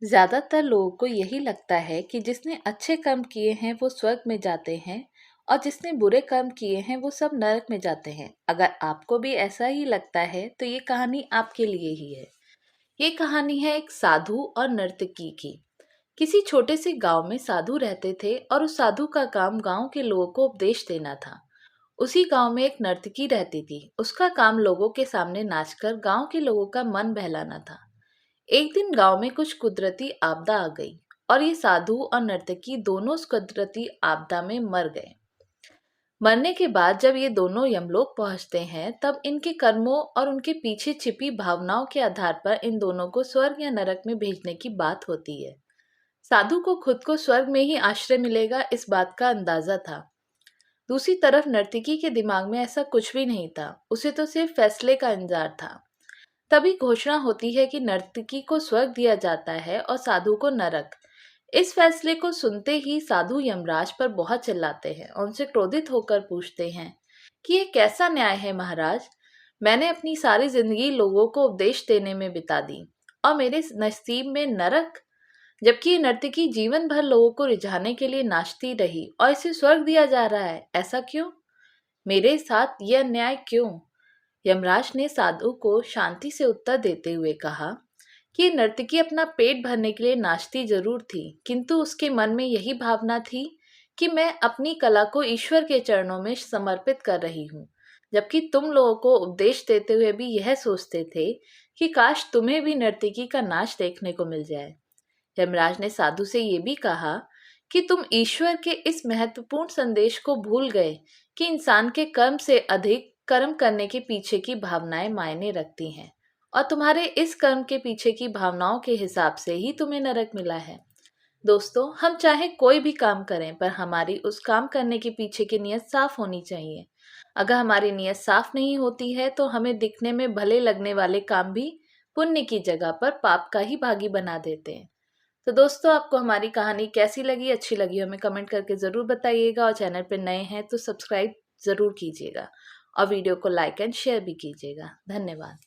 ज्यादातर लोगों को यही लगता है कि जिसने अच्छे कर्म किए हैं वो स्वर्ग में जाते हैं और जिसने बुरे कर्म किए हैं वो सब नरक में जाते हैं। अगर आपको भी ऐसा ही लगता है तो ये कहानी आपके लिए ही है। ये कहानी है एक साधु और नर्तकी की। किसी छोटे से गांव में साधु रहते थे और उस साधु का काम गांव के लोगों को उपदेश देना था। उसी गांव में एक नर्तकी रहती थी। उसका काम लोगों के सामने नाचकर गांव के लोगों का मन बहलाना था। एक दिन गांव में कुछ कुदरती आपदा आ गई और ये साधु और नर्तकी दोनों उस कुदरती आपदा में मर गए। मरने के बाद जब ये दोनों यमलोक पहुंचते हैं तब इनके कर्मों और उनके पीछे छिपी भावनाओं के आधार पर इन दोनों को स्वर्ग या नरक में भेजने की बात होती है। साधु को खुद को स्वर्ग में ही आश्रय मिलेगा इस बात का अंदाजा था। दूसरी तरफ नर्तकी के दिमाग में ऐसा कुछ भी नहीं था। उसे तो सिर्फ फैसले का इंतजार था। तभी घोषणा होती है कि नर्तकी को स्वर्ग दिया जाता है और साधु को नरक। इस फैसले को सुनते ही साधु यमराज पर बहुत चिल्लाते हैं और उनसे क्रोधित होकर पूछते हैं कि ये कैसा न्याय है महाराज। मैंने अपनी सारी जिंदगी लोगों को उपदेश देने में बिता दी और मेरे नसीब में नरक, जबकि ये नर्तकी जीवन भर लोगों को रिझाने के लिए नाचती रही और इसे स्वर्ग दिया जा रहा है। ऐसा क्यों? मेरे साथ यह अन्याय क्यों? यमराज ने साधु को शांति से उत्तर देते हुए कहा कि नर्तकी अपना पेट भरने के लिए नाचती जरूर थी, किंतु उसके मन में यही भावना थी कि मैं अपनी कला को ईश्वर के चरणों में समर्पित कर रही हूँ। जबकि तुम लोगों को उपदेश देते हुए भी यह सोचते थे कि काश तुम्हें भी नर्तकी का नाच देखने को मिल जाए। यमराज ने साधु से ये भी कहा कि तुम ईश्वर के इस महत्वपूर्ण संदेश को भूल गए कि इंसान के कर्म से अधिक कर्म करने के पीछे की भावनाएं मायने रखती हैं और तुम्हारे इस कर्म के पीछे की भावनाओं के हिसाब से ही तुम्हें नरक मिला है। दोस्तों, हम चाहे कोई भी काम करें पर हमारी उस काम करने के पीछे की नीयत साफ होनी चाहिए। अगर हमारी नीयत साफ नहीं होती है तो हमें दिखने में भले लगने वाले काम भी पुण्य की जगह पर पाप का ही भागी बना देते हैं। तो दोस्तों, आपको हमारी कहानी कैसी लगी, अच्छी लगी हमें कमेंट करके ज़रूर बताइएगा और चैनल पर नए हैं तो सब्सक्राइब ज़रूर कीजिएगा और वीडियो को लाइक एंड शेयर भी कीजिएगा। धन्यवाद।